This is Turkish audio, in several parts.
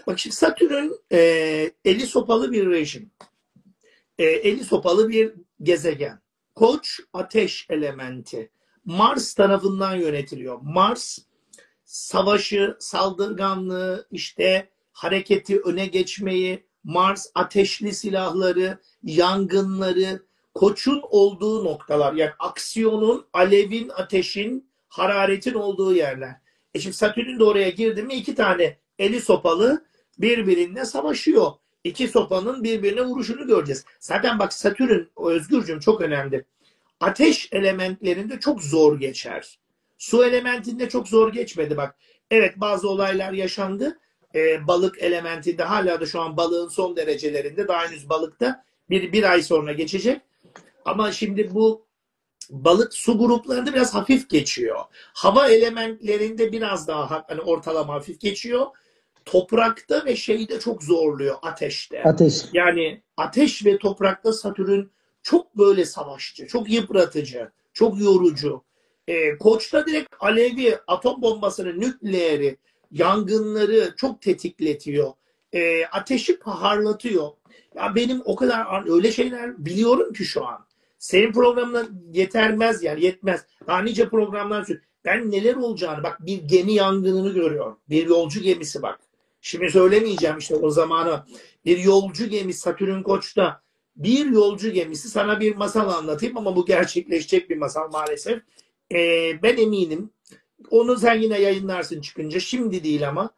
Bak şimdi Satürn eli sopalı bir rejim. Eli sopalı bir gezegen. Koç ateş elementi. Mars tarafından yönetiliyor. Mars savaşı, saldırganlığı, işte hareketi, öne geçmeyi, Mars ateşli silahları, yangınları, Koç'un olduğu noktalar. Yani aksiyonun, alevin, ateşin, hararetin olduğu yerler. Şimdi Satürn de oraya girdi mi iki tane eli sopalı birbirine savaşıyor. İki sopanın birbirine vuruşunu göreceğiz. Zaten bak Satürn, Özgürcüm, çok önemli. Ateş elementlerinde çok zor geçer. Su elementinde çok zor geçmedi bak. Evet, bazı olaylar yaşandı. Balık elementinde hala da şu an balığın son derecelerinde. Daha henüz balıkta bir ay sonra geçecek. Ama şimdi bu balık su gruplarında biraz hafif geçiyor. Hava elementlerinde biraz daha hani ortalama hafif geçiyor. Toprakta ve şeyde çok zorluyor, ateşte. Ateş. Yani ateş ve toprakta Satürn çok böyle savaşçı, çok yıpratıcı, çok yorucu. Koç'ta direkt alevi, atom bombasını, nükleeri, yangınları çok tetikletiyor. Ateşi paharlatıyor. Ya benim o kadar öyle şeyler biliyorum ki şu an. Senin programına yetermez, yani yetmez. Daha nice programlar söylüyorum. Ben neler olacağını, bak, bir gemi yangınını görüyorum. Bir yolcu gemisi bak. Şimdi söylemeyeceğim işte o zamanı. Bir yolcu gemisi Satürn Koç'ta. Bir yolcu gemisi, sana bir masal anlatayım ama bu gerçekleşecek bir masal maalesef. Ben eminim. Onu sen yine yayınlarsın çıkınca. Şimdi değil ama.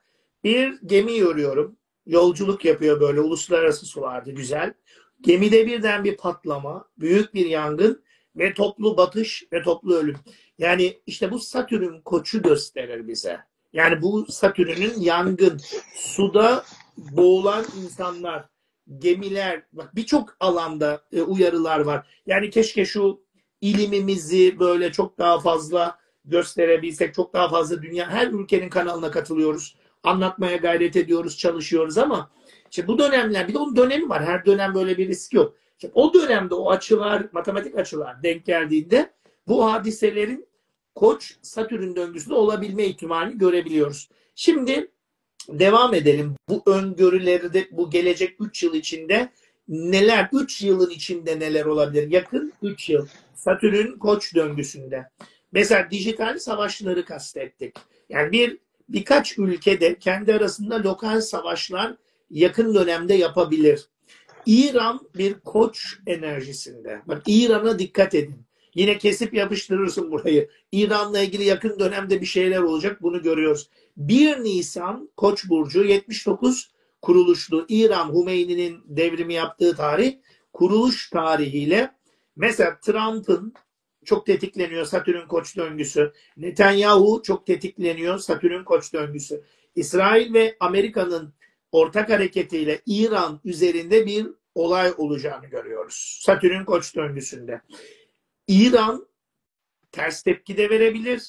Bir gemi görüyorum. Yolculuk yapıyor böyle uluslararası sularda, güzel. Gemide birden bir patlama, büyük bir yangın ve toplu batış ve toplu ölüm. Yani işte bu Satürn Koç'u gösterir bize. Yani bu Satürn'ün yangın, suda boğulan insanlar, gemiler, bak birçok alanda uyarılar var. Yani keşke şu ilimimizi böyle çok daha fazla gösterebilsek, çok daha fazla dünya, her ülkenin kanalına katılıyoruz. Anlatmaya gayret ediyoruz, çalışıyoruz ama işte bu dönemler, bir de onun dönemi var. Her dönem böyle bir risk yok. İşte o dönemde o açılar, matematik açılar denk geldiğinde bu hadiselerin Koç Satürn döngüsünde olabilme ihtimalini görebiliyoruz. Şimdi devam edelim. Bu öngörüleri de bu gelecek 3 yıl içinde neler, 3 yılın içinde neler olabilir? Yakın 3 yıl Satürn Koç döngüsünde. Mesela dijital savaşları kastettik. Yani birkaç ülkede kendi arasında lokal savaşlar yakın dönemde yapabilir. İran bir Koç enerjisinde. Bak, İran'a dikkat edin. Yine kesip yapıştırırsın burayı. İran'la ilgili yakın dönemde bir şeyler olacak, bunu görüyoruz. 1 Nisan Koç burcu, 79 kuruluşlu İran, Hümeyni'nin devrimi yaptığı tarih, kuruluş tarihiyle mesela Trump'ın çok tetikleniyor Satürn Koç döngüsü. Netanyahu çok tetikleniyor Satürn Koç döngüsü. İsrail ve Amerika'nın ortak hareketiyle İran üzerinde bir olay olacağını görüyoruz. Satürn Koç döngüsünde. İran ters tepki de verebilir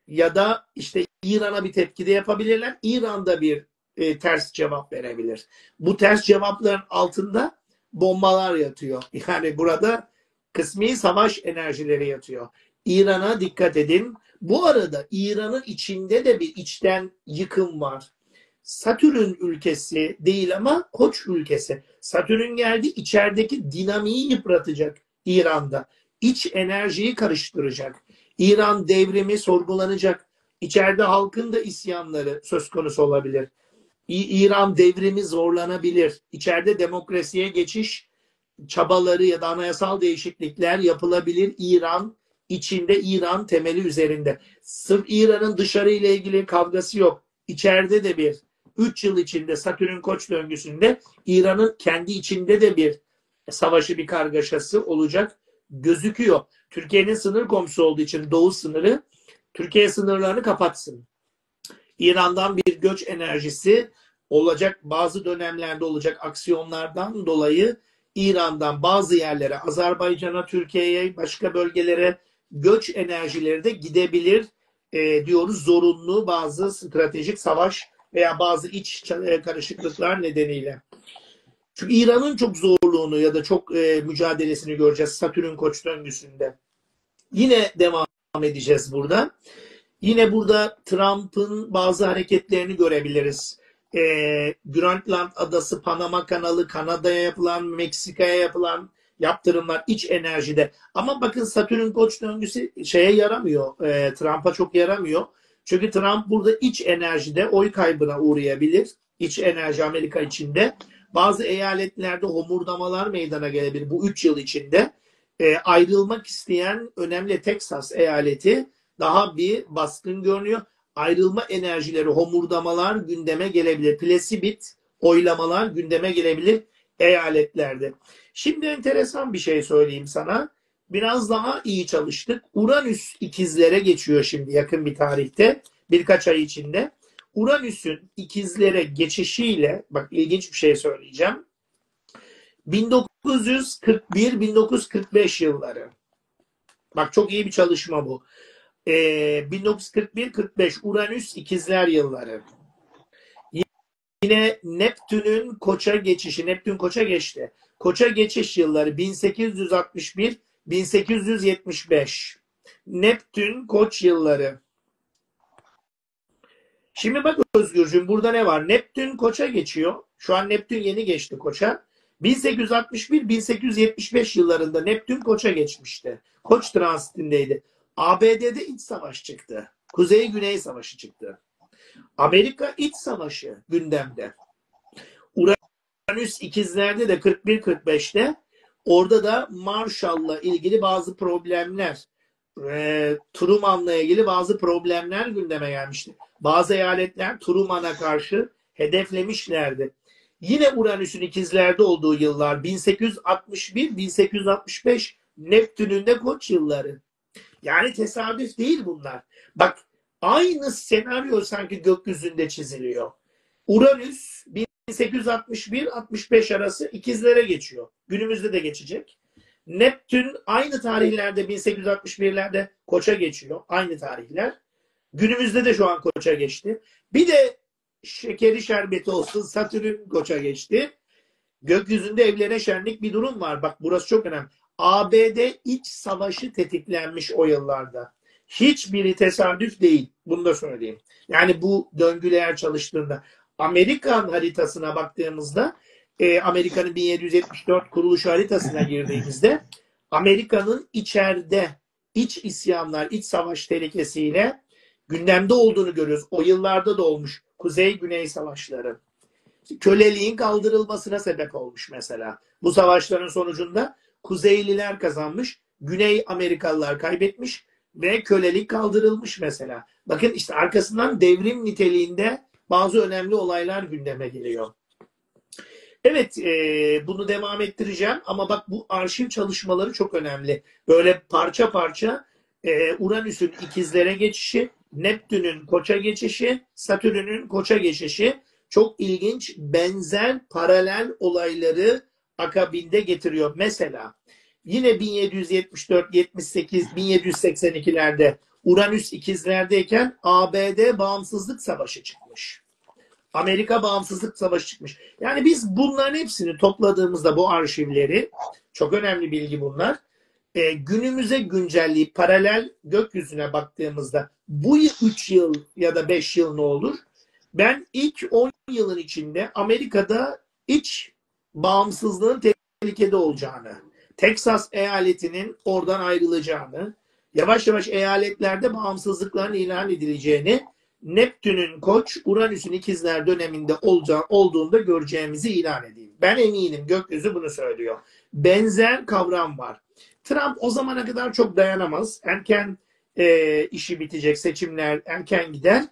ya da işte İran'a bir tepki de yapabilirler. İran'da bir ters cevap verebilir. Bu ters cevapların altında bombalar yatıyor. Yani burada kısmi savaş enerjileri yatıyor. İran'a dikkat edin. Bu arada İran'ın içinde de bir içten yıkım var. Satürn ülkesi değil ama Koç ülkesi. Satürn geldi, içerideki dinamiği yıpratacak İran'da. İç enerjiyi karıştıracak. İran devrimi sorgulanacak. İçeride halkın da isyanları söz konusu olabilir. İran devrimi zorlanabilir. İçeride demokrasiye geçiş çabaları ya da anayasal değişiklikler yapılabilir İran içinde, İran temeli üzerinde. Sırf İran'ın dışarı ile ilgili kavgası yok. İçeride de bir 3 yıl içinde Satürn Koç döngüsünde İran'ın kendi içinde de bir savaşı, bir kargaşası olacak gözüküyor. Türkiye'nin sınır komşusu olduğu için doğu sınırı, Türkiye sınırlarını kapatsın. İran'dan bir göç enerjisi olacak, bazı dönemlerde olacak aksiyonlardan dolayı İran'dan bazı yerlere, Azerbaycan'a, Türkiye'ye, başka bölgelere göç enerjileri de gidebilir diyoruz, zorunlu bazı stratejik savaş veya bazı iç karışıklıklar nedeniyle. Çünkü İran'ın çok zorluğunu ya da çok mücadelesini göreceğiz Satürn Koç döngüsünde. Yine devam edeceğiz burada. Yine burada Trump'ın bazı hareketlerini görebiliriz. Grönland adası, Panama kanalı, Kanada'ya yapılan, Meksika'ya yapılan yaptırımlar iç enerjide. Ama bakın Satürn koç döngüsü şeye yaramıyor. Trump'a çok yaramıyor. Çünkü Trump burada iç enerjide oy kaybına uğrayabilir. İç enerji Amerika içinde. Bazı eyaletlerde homurdamalar meydana gelebilir bu 3 yıl içinde. Ayrılmak isteyen önemli Texas eyaleti daha bir baskın görünüyor. Ayrılma enerjileri, homurdamalar gündeme gelebilir. Plesibit oylamalar gündeme gelebilir eyaletlerde. Şimdi enteresan bir şey söyleyeyim sana. Biraz daha iyi çalıştık. Uranüs ikizlere geçiyor şimdi yakın bir tarihte. Birkaç ay içinde. Uranüs'ün ikizlere geçişiyle, bak ilginç bir şey söyleyeceğim. 1941-1945 yılları. Bak çok iyi bir çalışma bu. 1941-45 Uranüs ikizler yılları. Yine Neptün'ün Koç'a geçişi. Neptün Koç'a geçti. Koç'a geçiş yılları 1861-1875. Neptün Koç yılları. Şimdi bak Özgürcüğüm burada ne var? Neptün Koç'a geçiyor. Şu an Neptün yeni geçti Koç'a. 1861-1875 yıllarında Neptün Koç'a geçmişti. Koç transitindeydi. ABD'de iç savaş çıktı. Kuzey-Güney savaşı çıktı. Amerika iç savaşı gündemde. Uranüs ikizlerde de 41-45'te orada da Marshall'la ilgili bazı problemler, Truman'la ilgili bazı problemler gündeme gelmişti. Bazı eyaletler Truman'a karşı hedeflemişlerdi. Yine Uranüs'ün ikizlerde olduğu yıllar 1861-1865 Neptün'ün de Koç yılları. Yani tesadüf değil bunlar. Bak aynı senaryo sanki gökyüzünde çiziliyor. Uranüs 1861-65 arası ikizlere geçiyor. Günümüzde de geçecek. Neptün aynı tarihlerde 1861'lerde Koç'a geçiyor. Aynı tarihler. Günümüzde de şu an Koç'a geçti. Bir de şekeri şerbeti olsun Satürn Koç'a geçti. Gökyüzünde evlere şenlik bir durum var. Bak burası çok önemli. ABD iç savaşı tetiklenmiş o yıllarda. Hiçbiri tesadüf değil. Bunu da söyleyeyim. Yani bu döngüler çalıştığında Amerikan haritasına baktığımızda Amerika'nın 1774 kuruluş haritasına girdiğimizde Amerika'nın içeride iç isyanlar, iç savaş tehlikesiyle gündemde olduğunu görüyoruz. O yıllarda da olmuş. Kuzey-Güney savaşları. Köleliğin kaldırılmasına sebep olmuş mesela. Bu savaşların sonucunda Kuzeyliler kazanmış, Güney Amerikalılar kaybetmiş ve kölelik kaldırılmış mesela. Bakın işte arkasından devrim niteliğinde bazı önemli olaylar gündeme geliyor. Evet, bunu devam ettireceğim ama bak bu arşiv çalışmaları çok önemli. Böyle parça parça Uranüs'ün ikizlere geçişi, Neptün'ün Koç'a geçişi, Satürn'ün Koç'a geçişi çok ilginç benzer paralel olayları akabinde getiriyor. Mesela yine 1774, 78, 1782'lerde Uranüs ikizlerdeyken ABD Bağımsızlık Savaşı çıkmış. Amerika Bağımsızlık Savaşı çıkmış. Yani biz bunların hepsini topladığımızda bu arşivleri, çok önemli bilgi bunlar, günümüze güncelleyip paralel gökyüzüne baktığımızda bu 3 yıl ya da 5 yıl ne olur? Ben ilk 10 yılın içinde Amerika'da iç bağımsızlığın tehlikede olacağını, Texas eyaletinin oradan ayrılacağını, yavaş yavaş eyaletlerde bağımsızlıkların ilan edileceğini, Neptün'ün Koç, Uranüs'ün ikizler döneminde olduğunda göreceğimizi ilan edeyim. Ben eminim gökyüzü bunu söylüyor. Benzer kavram var. Trump o zamana kadar çok dayanamaz. Erken işi bitecek, seçimler erken gider.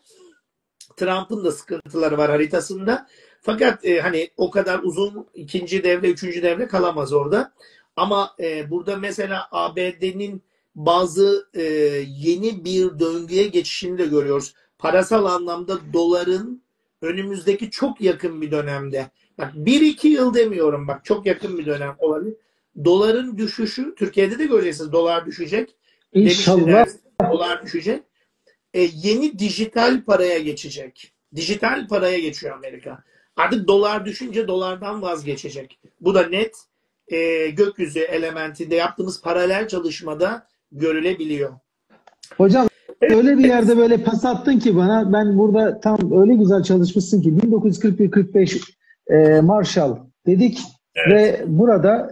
Trump'ın da sıkıntıları var haritasında. Fakat hani o kadar uzun ikinci devre, üçüncü devre kalamaz orada. Ama burada mesela ABD'nin bazı yeni bir döngüye geçişini de görüyoruz. Parasal anlamda doların önümüzdeki çok yakın bir dönemde, bak 1-2 yıl demiyorum, bak çok yakın bir dönem olabilir. Doların düşüşü, Türkiye'de de göreceksiniz dolar düşecek. İnşallah. Dolar düşecek. Yeni dijital paraya geçecek. Dijital paraya geçiyor Amerika. Artık dolar düşünce dolardan vazgeçecek. Bu da net gökyüzü elementinde yaptığımız paralel çalışmada görülebiliyor. Hocam öyle bir yerde böyle pas attın ki bana, ben burada tam öyle güzel çalışmışsın ki 1941-45 Marshall dedik Evet. ve burada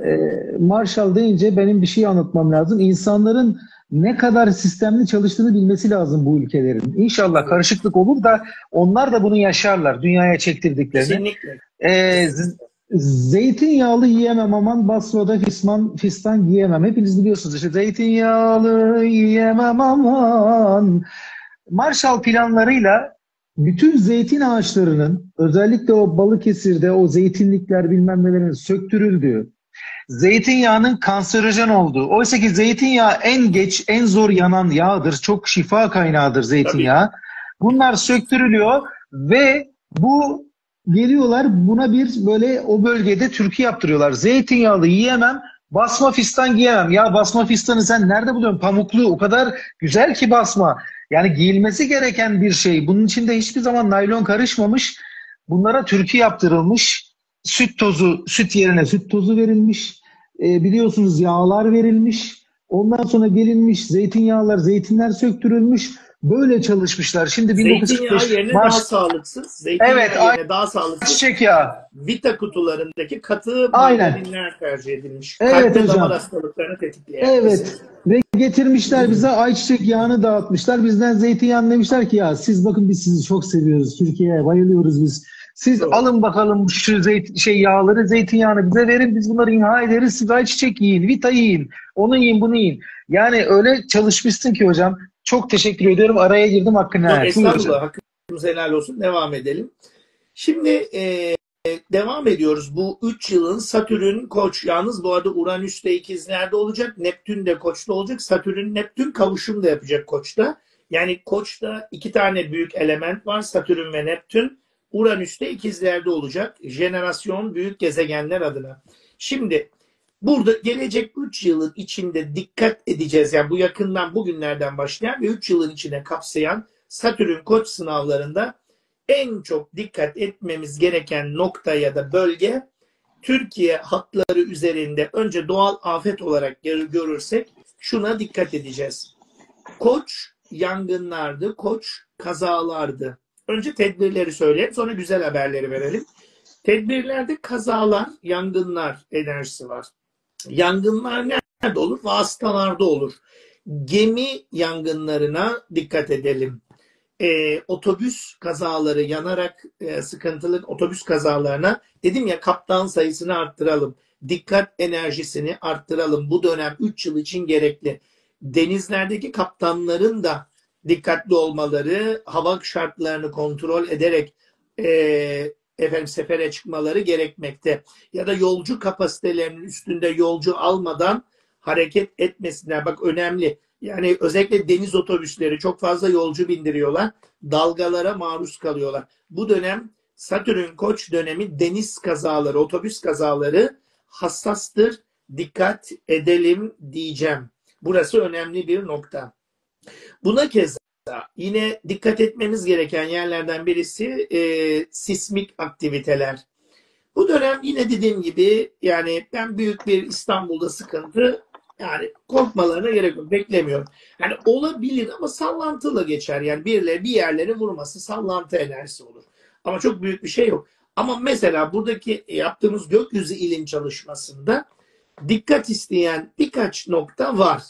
Marshall deyince benim bir şey anlatmam lazım. İnsanların ne kadar sistemli çalıştığını bilmesi lazım bu ülkelerin. İnşallah karışıklık olur da onlar da bunu yaşarlar, dünyaya çektirdiklerini. Kesinlikle. Ee, Zeytinyağlı yiyemem aman, Basra'da fistan yiyemem. Hepiniz biliyorsunuz işte, zeytinyağlı yiyemem aman. Marshall planlarıyla bütün zeytin ağaçlarının, özellikle o Balıkesir'de o zeytinlikler bilmem nelerin söktürüldüğü, zeytinyağının kanserojen olduğu. Oysa ki zeytinyağı en geç, en zor yanan yağdır. Çok şifa kaynağıdır Tabii. zeytinyağı. Bunlar söktürülüyor ve bu geliyorlar buna bir böyle o bölgede türkü yaptırıyorlar. Zeytinyağlı yiyemem, basma fistan giyemem. Ya basma fistanı sen nerede buluyorsun? Pamuklu, o kadar güzel ki basma. Yani giyilmesi gereken bir şey. Bunun içinde hiçbir zaman naylon karışmamış. Bunlara türkü yaptırılmış. Süt tozu, süt yerine süt tozu verilmiş. Biliyorsunuz yağlar verilmiş. Ondan sonra gelinmiş zeytinyağlar, zeytinler söktürülmüş. Böyle çalışmışlar. Şimdi Zeytinyağı 1945 yerine daha Mars. sağlıksız. Evet, Zeytinyağı yerine daha sağlıksız. ayçiçek yağı. Vita kutularındaki katı Aynen. margarinler tercih edilmiş. Kalp Evet ve damar hocam. hastalıklarını tetikleyen besin. Evet. Ve getirmişler bize ayçiçek yağını dağıtmışlar. Bizden zeytinyağını demişler ki ya siz bakın biz sizi çok seviyoruz. Türkiye'ye bayılıyoruz biz. Siz Doğru. alın bakalım şu yağları, zeytinyağını bize verin. Biz bunları imha ederiz. Siz ayçiçek yiyin, vita yiyin. Onu yiyin, bunu yiyin. Yani öyle çalışmışsın ki hocam. Çok teşekkür ediyorum. Araya girdim, hakkını Yok helal et. Buyur hocam. estağfurullah. Hakkımız helal olsun. Devam edelim. Şimdi devam ediyoruz. Bu 3 yılın Satürn Koç. Yalnız bu arada Uranüs de ikizlerde olacak. Neptün de Koç'ta olacak. Satürn Neptün kavuşum da yapacak Koç'ta. Yani Koç'ta 2 tane büyük element var. Satürn ve Neptün. Uranüs de ikizlerde olacak. Jenerasyon büyük gezegenler adına. Şimdi burada gelecek 3 yılın içinde dikkat edeceğiz. Yani bu yakından bugünlerden başlayan ve 3 yılın içine kapsayan Satürn Koç sınavlarında en çok dikkat etmemiz gereken nokta ya da bölge, Türkiye hatları üzerinde önce doğal afet olarak görürsek şuna dikkat edeceğiz. Koç yangınlardı, Koç kazalardı. Önce tedbirleri söyleyelim, sonra güzel haberleri verelim. Tedbirlerde kazalar, yangınlar enerjisi var. Yangınlar nerede olur? Vasıtalarda olur. Gemi yangınlarına dikkat edelim. Otobüs kazaları, yanarak sıkıntılı otobüs kazalarına, dedim ya, kaptan sayısını arttıralım. Dikkat enerjisini arttıralım. Bu dönem 3 yıl için gerekli. Denizlerdeki kaptanların da dikkatli olmaları, hava şartlarını kontrol ederek sefere çıkmaları gerekmekte. Ya da yolcu kapasitelerinin üstünde yolcu almadan hareket etmesinler. Bak önemli. Yani özellikle deniz otobüsleri çok fazla yolcu bindiriyorlar. Dalgalara maruz kalıyorlar. Bu dönem Satürn Koç dönemi, deniz kazaları, otobüs kazaları hassastır. Dikkat edelim diyeceğim. Burası önemli bir nokta. Buna keza yine dikkat etmemiz gereken yerlerden birisi sismik aktiviteler. Bu dönem yine dediğim gibi yani ben büyük bir İstanbul'da sıkıntı, yani korkmalarına gerek yok. Beklemiyorum. Yani olabilir ama sallantılı geçer. Yani birileri bir yerlere vurması sallantı enerjisi olur. Ama çok büyük bir şey yok. Ama mesela buradaki yaptığımız gökyüzü ilim çalışmasında dikkat isteyen birkaç nokta var.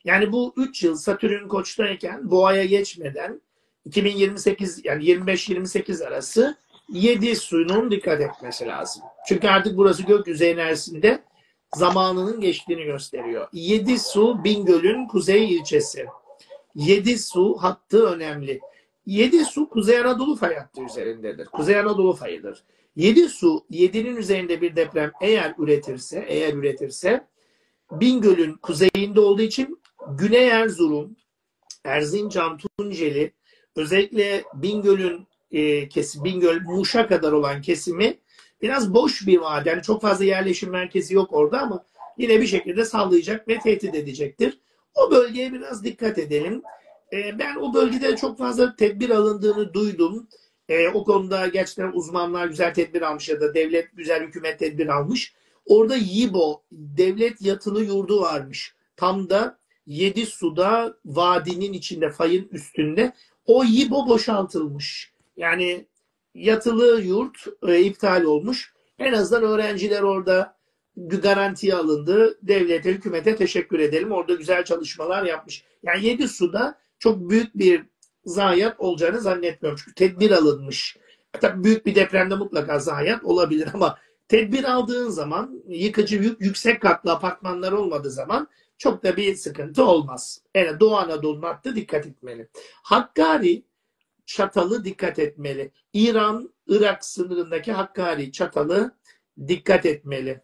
Yani bu 3 yıl Satürn Koç'tayken Boğa'ya geçmeden 2028 yani 25-28 arası 7 suyunun dikkat etmesi lazım. Çünkü artık burası gökyüzü enerjisinde zamanının geçtiğini gösteriyor. 7 su Bingöl'ün kuzey ilçesi. 7 su hattı önemli. 7 su Kuzey Anadolu fay hattı üzerindedir. Kuzey Anadolu fayıdır. 7 su 7'nin üzerinde bir deprem eğer üretirse Bingöl'ün kuzeyinde olduğu için Güney Erzurum, Erzincan, Tunceli, özellikle Bingöl'ün Bingöl, Muş'a kadar olan kesimi biraz boş bir vadi. Yani çok fazla yerleşim merkezi yok orada ama yine bir şekilde sallayacak ve tehdit edecektir. O bölgeye biraz dikkat edelim. Ben o bölgede çok fazla tedbir alındığını duydum. O konuda gerçekten uzmanlar güzel tedbir almış ya da devlet güzel hükümet tedbir almış. Orada YİBO, devlet yatılı yurdu varmış. Tam da Yedi suda vadinin içinde, fayın üstünde o İBO boşaltılmış. Yani yatılı yurt iptal olmuş. En azından öğrenciler orada garantiye alındı. Devlete, hükümete teşekkür edelim. Orada güzel çalışmalar yapmış. Yani yedi suda çok büyük bir zayiat olacağını zannetmiyorum. Çünkü tedbir alınmış. Tabii büyük bir depremde mutlaka zayiat olabilir ama tedbir aldığın zaman, yıkıcı yüksek katlı apartmanlar olmadığı zaman çok da bir sıkıntı olmaz. Yani Doğu Anadolu'nun hattı dikkat etmeli. Hakkari Çatalı dikkat etmeli. İran-Irak sınırındaki Hakkari Çatalı dikkat etmeli.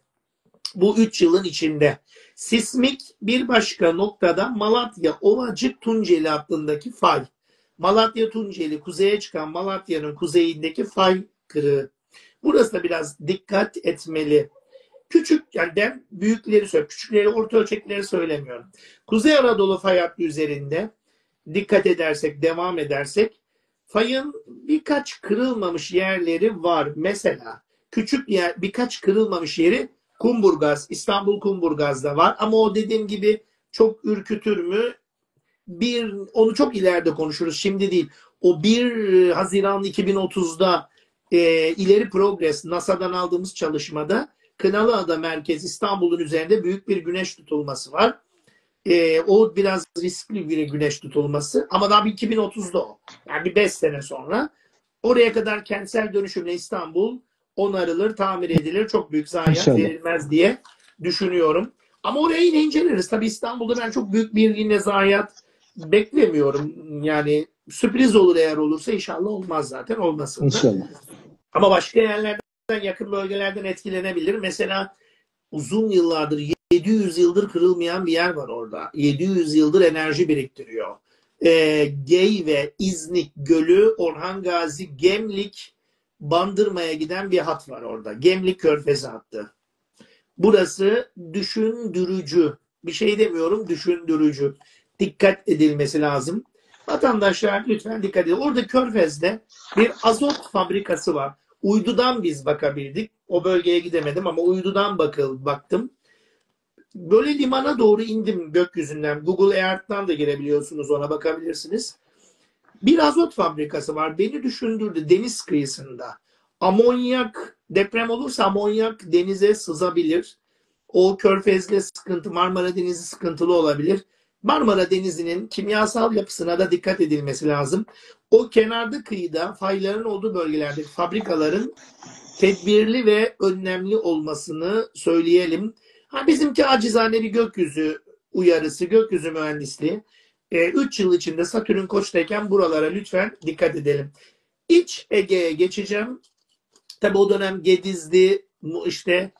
Bu 3 yılın içinde. Sismik bir başka noktada Malatya Ovacık Tunceli hattındaki fay. Malatya Tunceli, kuzeye çıkan Malatya'nın kuzeyindeki fay kırığı. Burası da biraz dikkat etmeli. Küçük, yani ben büyükleri söylüyorum. Küçükleri, orta ölçekleri söylemiyorum. Kuzey Anadolu fay hattı üzerinde dikkat edersek, devam edersek fayın birkaç kırılmamış yerleri var. Mesela küçük yer, birkaç kırılmamış yeri Kumburgaz, İstanbul Kumburgaz'da var. Ama o dediğim gibi çok ürkütür mü? Onu çok ileride konuşuruz. Şimdi değil. O 1 Haziran 2030'da ileri progres NASA'dan aldığımız çalışmada Kınalıada merkez İstanbul'un üzerinde büyük bir güneş tutulması var. O biraz riskli bir güneş tutulması ama daha bir 2030'da o. Yani bir 5 sene sonra. Oraya kadar kentsel dönüşümle İstanbul onarılır, tamir edilir. Çok büyük zayiat verilmez diye düşünüyorum. Ama oraya yine inceleriz. Tabii İstanbul'da ben çok büyük bir yine zayiat beklemiyorum. Yani sürpriz olur, eğer olursa inşallah olmaz, zaten olmasın da. İnşallah. Ama başka yerlerden, yakın bölgelerden etkilenebilir. Mesela uzun yıllardır, 700 yıldır kırılmayan bir yer var orada. 700 yıldır enerji biriktiriyor. Gey ve İznik Gölü, Orhan Gazi, Gemlik, Bandırma'ya giden bir hat var orada. Gemlik Körfezi hattı. Burası düşündürücü. Bir şey demiyorum, düşündürücü. Dikkat edilmesi lazım. Vatandaşlar lütfen dikkat edin. Orada Körfez'de bir azot fabrikası var. Uydudan biz bakabildik. O bölgeye gidemedim ama uydudan baktım. Böyle limana doğru indim gökyüzünden. Google Earth'tan da girebiliyorsunuz, ona bakabilirsiniz. Bir azot fabrikası var. Beni düşündürdü, deniz kıyısında. Amonyak, deprem olursa amonyak denize sızabilir. O Körfez'le sıkıntı, Marmara Denizi sıkıntılı olabilir. Marmara Denizi'nin kimyasal yapısına da dikkat edilmesi lazım. O kenarda, kıyıda, fayların olduğu bölgelerdeki fabrikaların tedbirli ve önlemli olmasını söyleyelim. Bizimki acizane bir gökyüzü uyarısı, gökyüzü mühendisliği. 3 yıl içinde Satürn Koç'tayken buralara lütfen dikkat edelim. İç Ege'ye geçeceğim. Tabi o dönem Gediz'di, işte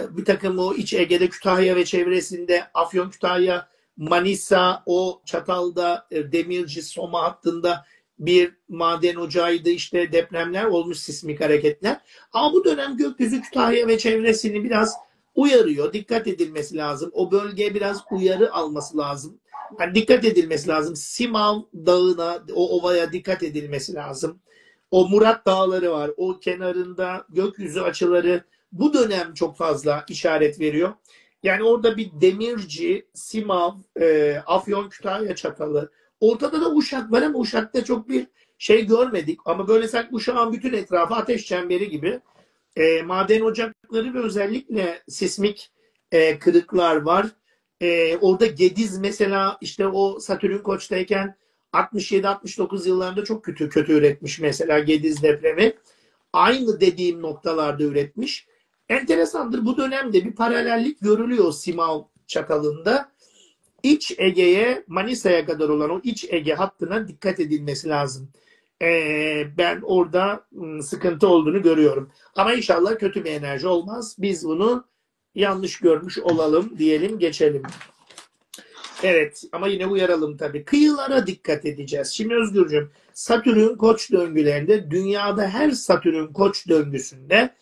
bir takım o İç Ege'de, Kütahya ve çevresinde, Afyon, Kütahya, Manisa, o Çatal'da, Demirci, Soma hattında bir maden ocağıydı, işte depremler olmuş, sismik hareketler. Ama bu dönem gökyüzü Kütahya ve çevresini biraz uyarıyor. Dikkat edilmesi lazım. O bölgeye biraz uyarı alması lazım. Yani dikkat edilmesi lazım. Simav Dağı'na, o ovaya dikkat edilmesi lazım. O Murat Dağları var. O kenarında gökyüzü açıları bu dönem çok fazla işaret veriyor. Yani orada bir Demirci, Simav, Afyon, Kütahya, Çatalı. Ortada da Uşak var ama Uşak'ta çok bir şey görmedik. Ama böyle sanki Uşak'ın bütün etrafı ateş çemberi gibi. Maden ocakları ve özellikle sismik kırıklar var. Orada Gediz mesela, işte o Satürn Koç'tayken 67-69 yıllarında çok kötü üretmiş mesela Gediz depremi. Aynı dediğim noktalarda üretmiş. Enteresandır, bu dönemde bir paralellik görülüyor Simav Çatalı'nda. İç Ege'ye, Manisa'ya kadar olan o İç Ege hattına dikkat edilmesi lazım. Ben orada sıkıntı olduğunu görüyorum. Ama inşallah kötü bir enerji olmaz. Biz bunu yanlış görmüş olalım diyelim, geçelim. Evet, ama yine uyaralım tabii. Kıyılara dikkat edeceğiz. Şimdi Özgürcüğüm, Satürn Koç döngülerinde, dünyada her Satürn Koç döngüsünde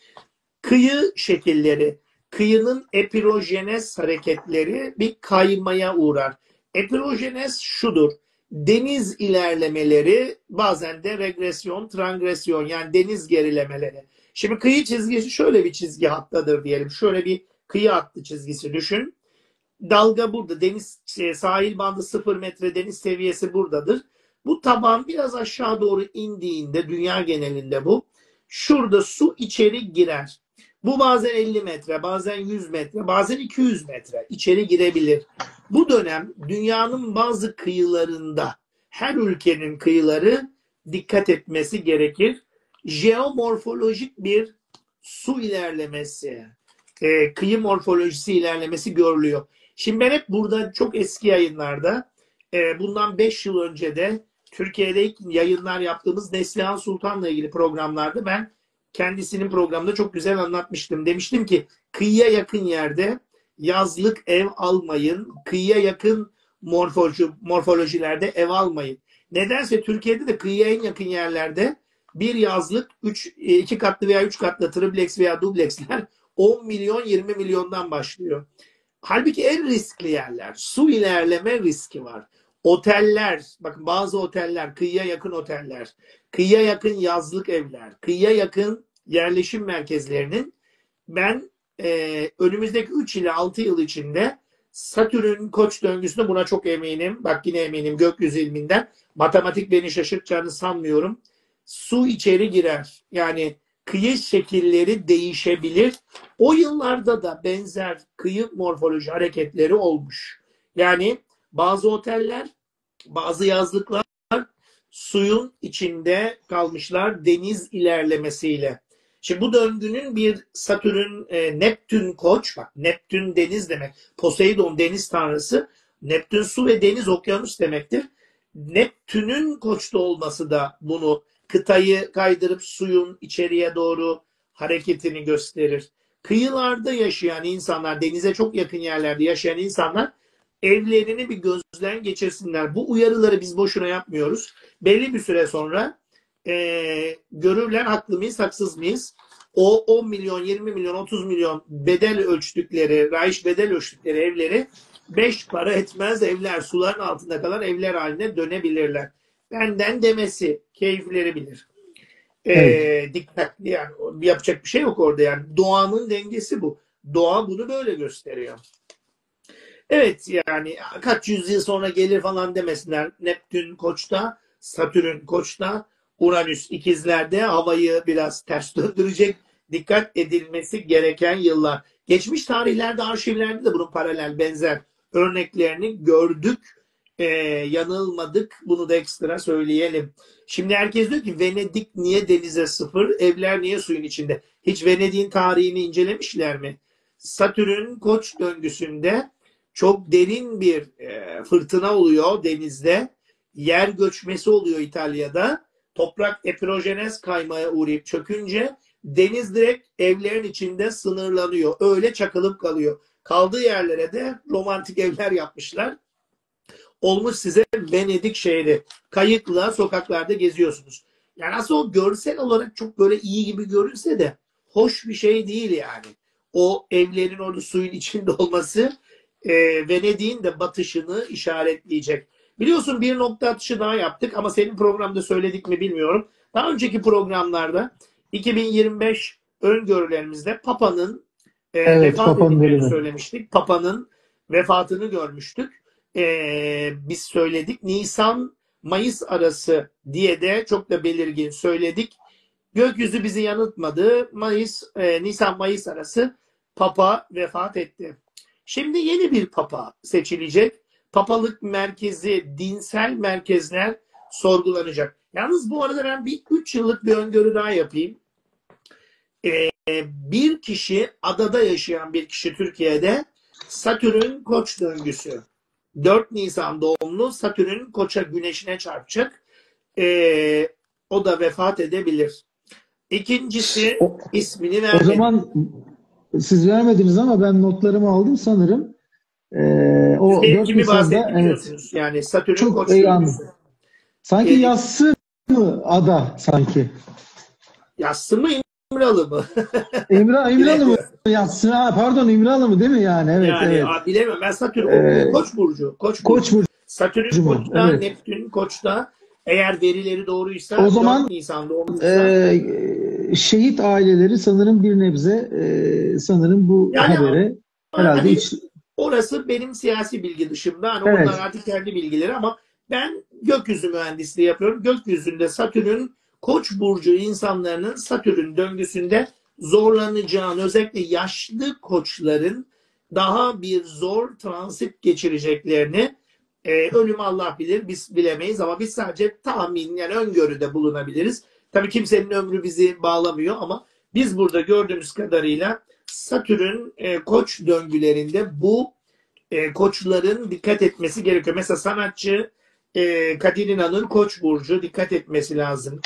kıyı şekilleri, kıyının epirojenez hareketleri bir kaymaya uğrar. Epirojenez şudur: deniz ilerlemeleri, bazen de regresyon, transgresyon, yani deniz gerilemeleri. Şimdi kıyı çizgisi şöyle bir çizgi hattadır diyelim. Şöyle bir kıyı hattı çizgisi düşün. dalga burada. Deniz sahil bandı 0 metre, deniz seviyesi buradadır. Bu taban biraz aşağı doğru indiğinde, dünya genelinde bu. Şurada su içeri girer. Bu bazen 50 metre, bazen 100 metre, bazen 200 metre içeri girebilir. Bu dönem dünyanın bazı kıyılarında, her ülkenin kıyıları dikkat etmesi gerekir. Jeomorfolojik bir su ilerlemesi, kıyı morfolojisi ilerlemesi görülüyor. Şimdi ben hep burada çok eski yayınlarda, bundan 5 yıl önce de Türkiye'de ilk yayınlar yaptığımız Neslihan Sultan'la ilgili programlarda ben kendisinin programında çok güzel anlatmıştım. Demiştim ki kıyıya yakın yerde yazlık ev almayın, kıyıya yakın morfolojilerde ev almayın. Nedense Türkiye'de de kıyıya en yakın yerlerde bir yazlık 2 katlı veya 3 katlı triplex veya dubleksler 10 milyon 20 milyondan başlıyor. Halbuki en riskli yerler, su ilerleme riski var. Oteller, bakın bazı oteller, kıyıya yakın oteller, kıyıya yakın yazlık evler, kıyıya yakın yerleşim merkezlerinin ben önümüzdeki 3 ile 6 yıl içinde Satürn Koç döngüsünde buna çok eminim. Bak yine eminim gökyüzü ilminden. Matematik beni şaşırtacağını sanmıyorum. Su içeri girer. Yani kıyı şekilleri değişebilir. O yıllarda da benzer kıyı morfoloji hareketleri olmuş. Yani bazı oteller, bazı yazlıklar suyun içinde kalmışlar deniz ilerlemesiyle. Şimdi bu döngünün bir Satürn, Neptün Koç, bak Neptün deniz demek. Poseidon deniz tanrısı. Neptün su ve deniz okyanus demektir. Neptün'ün Koç'ta olması da bunu kıtayı kaydırıp suyun içeriye doğru hareketini gösterir. Kıyılarda yaşayan insanlar, denize çok yakın yerlerde yaşayan insanlar evlerini bir gözden geçirsinler. Bu uyarıları biz boşuna yapmıyoruz. Belli bir süre sonra görürler haklı mıyız, haksız mıyız? O 10 milyon, 20 milyon, 30 milyon bedel ölçtükleri, rayiç bedel ölçtükleri evleri 5 para etmez evler, suların altında kalan evler haline dönebilirler. Benden demesi, keyifleri bilir. Evet. Dikkatli yani. Yapacak bir şey yok orada yani. Doğanın dengesi bu. Doğa bunu böyle gösteriyor. Evet yani kaç yüzyıl sonra gelir falan demesinler. Neptün Koç'ta, Satürn Koç'ta, Uranüs ikizlerde havayı biraz ters döndürecek. Dikkat edilmesi gereken yıllar. Geçmiş tarihlerde, arşivlerde de bunun paralel benzer örneklerini gördük. Yanılmadık. Bunu da ekstra söyleyelim. Şimdi herkes diyor ki Venedik niye denize sıfır, evler niye suyun içinde? Hiç Venedik'in tarihini incelemişler mi? Satürn Koç döngüsünde çok derin bir fırtına oluyor denizde. Yer göçmesi oluyor İtalya'da. Toprak epirojenez kaymaya uğrayıp çökünce deniz direkt evlerin içinde sınırlanıyor. Öyle çakılıp kalıyor. Kaldığı yerlere de romantik evler yapmışlar. Olmuş size Venedik şehri. Kayıkla sokaklarda geziyorsunuz. Yani aslında o görsel olarak çok böyle iyi gibi görünse de hoş bir şey değil yani. O evlerin orada suyun içinde olması Venedik'in de batışını işaretleyecek. Biliyorsun bir nokta atışı daha yaptık ama senin programda söyledik mi bilmiyorum. Daha önceki programlarda 2025 öngörülerimizde Papa'nın Evet, vefat Papa'nın edeceğini ölümü. söylemiştik. Papa'nın vefatını görmüştük. Biz söyledik. Nisan-Mayıs arası diye de çok da belirgin söyledik. Gökyüzü bizi yanıltmadı. Nisan-Mayıs arası Papa vefat etti. Şimdi yeni bir papa seçilecek. Papalık merkezi, dinsel merkezler sorgulanacak. Yalnız bu arada ben 3 yıllık bir öngörü daha yapayım. Bir kişi, adada yaşayan bir kişi Türkiye'de, Satürn Koç döngüsü. 4 Nisan doğumlu, Satürn Koç'a, güneşine çarpacak. O da vefat edebilir. İkincisi, O, ismini o vermedim. zaman siz vermediniz ama ben notlarımı aldım sanırım. O 4 Kimi Nisan'da evet. bahsetmiyorsunuz. Yani Satürn Çok Koç iyi döngüsü. Sanki yassı mı ada sanki? Yassı mı İmralı mı? İmralı mı? Bilemiyorum. Yassı. Ha, pardon, İmralı mı değil mi yani? Evet, Yani evet. bilemiyorum. Ben Satürn Ee, Koç burcu. Koç Koç burcu. burcu Satürn mu? Koç'ta, Evet. Neptün Koç'ta, eğer verileri doğruysa O 4 zaman Nisan doğumluysa şehit aileleri sanırım bir nebze sanırım bu yani habere herhalde hani hiç Orası benim siyasi bilgi dışımda. Hani Evet. onlar artık kendi bilgileri ama ben gökyüzü mühendisliği yapıyorum. Gökyüzünde Satürn Koç burcu insanların Satürn döngüsünde zorlanacağını, özellikle yaşlı koçların daha bir zor transit geçireceklerini ölümü Allah bilir, biz bilemeyiz ama biz sadece tahmin, yani öngörüde bulunabiliriz. Tabii kimsenin ömrü bizi bağlamıyor ama biz burada gördüğümüz kadarıyla Satürn koç döngülerinde bu koçların dikkat etmesi gerekiyor. Mesela sanatçı Kadir İnanır Koç burcu, dikkat etmesi lazım.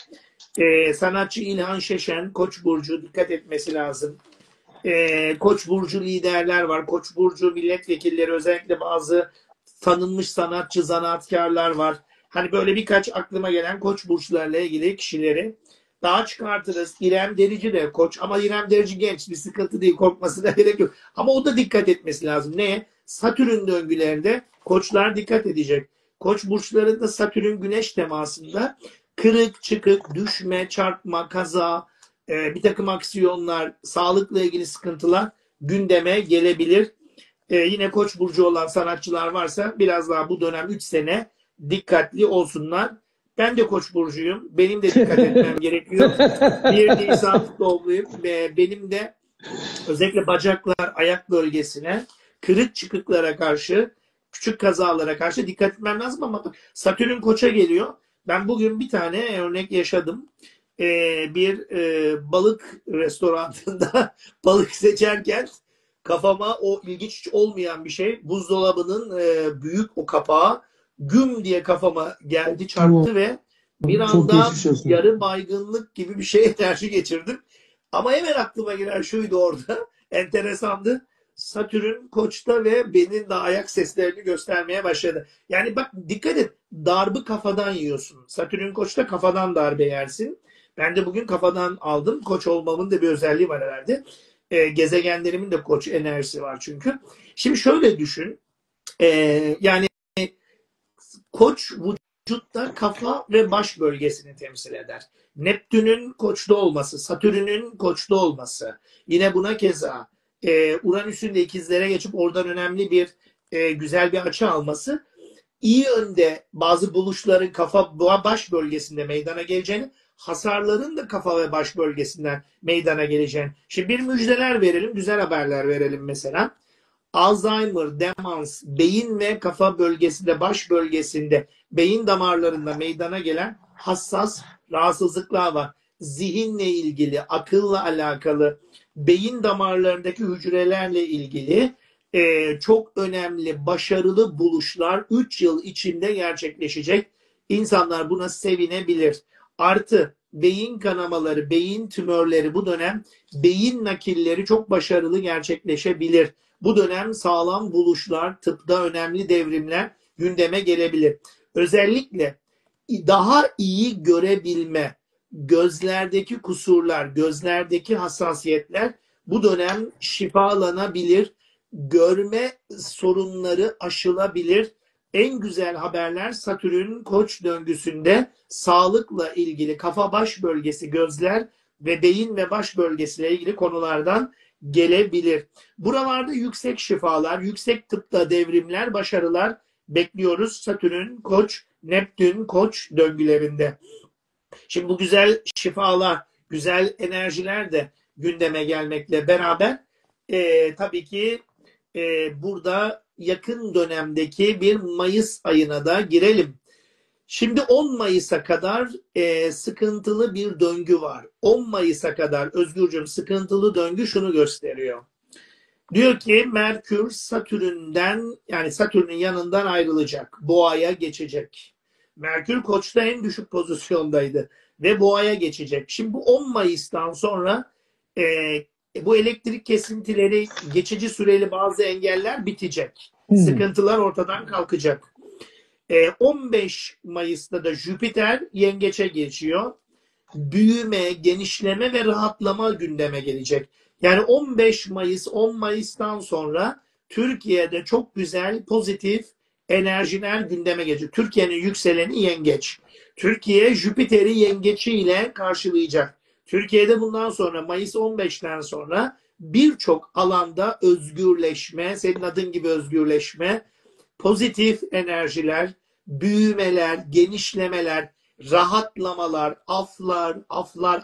Sanatçı İlhan Şeşen Koç burcu, dikkat etmesi lazım. Koç burcu liderler var. Koç burcu milletvekilleri, özellikle bazı tanınmış sanatçı, zanaatkarlar var. Hani böyle birkaç aklıma gelen koç burçlarla ilgili kişileri daha çıkartırız. İrem Derici de koç ama İrem Derici genç, bir sıkıntı değil, korkmasına gerek yok. Ama o da dikkat etmesi lazım. Neye? Satürn döngülerinde koçlar dikkat edecek. Koç burçlarında Satürn güneş temasında kırık, çıkık, düşme, çarpma, kaza, bir takım aksiyonlar, sağlıkla ilgili sıkıntılar gündeme gelebilir. Yine Koç burcu olan sanatçılar varsa biraz daha bu dönem 3 sene dikkatli olsunlar. Ben de Koç burcuyum. Benim de dikkat etmem gerekiyor. 1 Nisan doğumluyum. Benim de özellikle bacaklar, ayak bölgesine, kırık çıkıklara karşı, küçük kazalara karşı dikkat etmem lazım ama Satürn Koç'a geliyor. Ben bugün bir tane örnek yaşadım. Bir balık restoranında balık seçerken kafama o ilginç olmayan bir şey, buzdolabının büyük o kapağı güm diye kafama geldi, çarptı ve bir Çok anda geçmiş olsun. yarı baygınlık gibi bir şey enerji geçirdim. Ama hemen aklıma gelen şuydu orada. Enteresandı. Satürn Koç'ta ve benim de ayak seslerini göstermeye başladı. Yani bak dikkat et, darbı kafadan yiyorsun. Satürn Koç'ta kafadan darbe yersin. Ben de bugün kafadan aldım. Koç olmamın da bir özelliği var herhalde. Gezegenlerimin de Koç enerjisi var çünkü. Şimdi şöyle düşün. Yani Koç vücutta kafa ve baş bölgesini temsil eder. Neptün'ün Koç'ta olması, Satürn'ün Koç'ta olması, yine buna keza Uranüs'ün de ikizlere geçip oradan önemli bir güzel bir açı alması, iyi yönde bazı buluşların kafa baş bölgesinde meydana geleceğini, hasarların da kafa ve baş bölgesinden meydana geleceğini. Şimdi bir müjdeler verelim, güzel haberler verelim mesela. Alzheimer, demans, beyin ve kafa bölgesinde, baş bölgesinde, beyin damarlarında meydana gelen hassas rahatsızlıklar var. Zihinle ilgili, akılla alakalı, beyin damarlarındaki hücrelerle ilgili çok önemli, başarılı buluşlar 3 yıl içinde gerçekleşecek. İnsanlar buna sevinebilir. Artı beyin kanamaları, beyin tümörleri, bu dönem beyin nakilleri çok başarılı gerçekleşebilir. Bu dönem sağlam buluşlar, tıpta önemli devrimler gündeme gelebilir. Özellikle daha iyi görebilme, gözlerdeki kusurlar, gözlerdeki hassasiyetler bu dönem şifalanabilir. Görme sorunları aşılabilir. En güzel haberler Satürn Koç döngüsünde sağlıkla ilgili kafa baş bölgesi, gözler ve beyin ve baş bölgesiyle ilgili konulardan gelebilir. Buralarda yüksek şifalar, yüksek tıpta devrimler, başarılar bekliyoruz Satürn Koç, Neptün Koç döngülerinde. Şimdi bu güzel şifalar, güzel enerjiler de gündeme gelmekle beraber tabii ki burada yakın dönemdeki bir Mayıs ayına da girelim. Şimdi 10 Mayıs'a kadar sıkıntılı bir döngü var. 10 Mayıs'a kadar Özgürcüğüm sıkıntılı döngü şunu gösteriyor. Diyor ki Merkür Satürn'den, yani Satürn'ün yanından ayrılacak. Boğaya geçecek. Merkür Koç'ta en düşük pozisyondaydı ve Boğaya geçecek. Şimdi bu 10 Mayıs'tan sonra bu elektrik kesintileri, geçici süreli bazı engeller bitecek. Sıkıntılar ortadan kalkacak. 15 Mayıs'ta da Jüpiter Yengeç'e geçiyor. Büyüme, genişleme ve rahatlama gündeme gelecek. Yani 15 Mayıs, 10 Mayıs'tan sonra Türkiye'de çok güzel, pozitif enerjiler gündeme gelecek. Türkiye'nin yükseleni Yengeç. Türkiye Jüpiter'i Yengeç'i ile karşılayacak. Türkiye'de bundan sonra Mayıs 15'ten sonra birçok alanda özgürleşme, senin adın gibi özgürleşme, pozitif enerjiler, büyümeler, genişlemeler, rahatlamalar,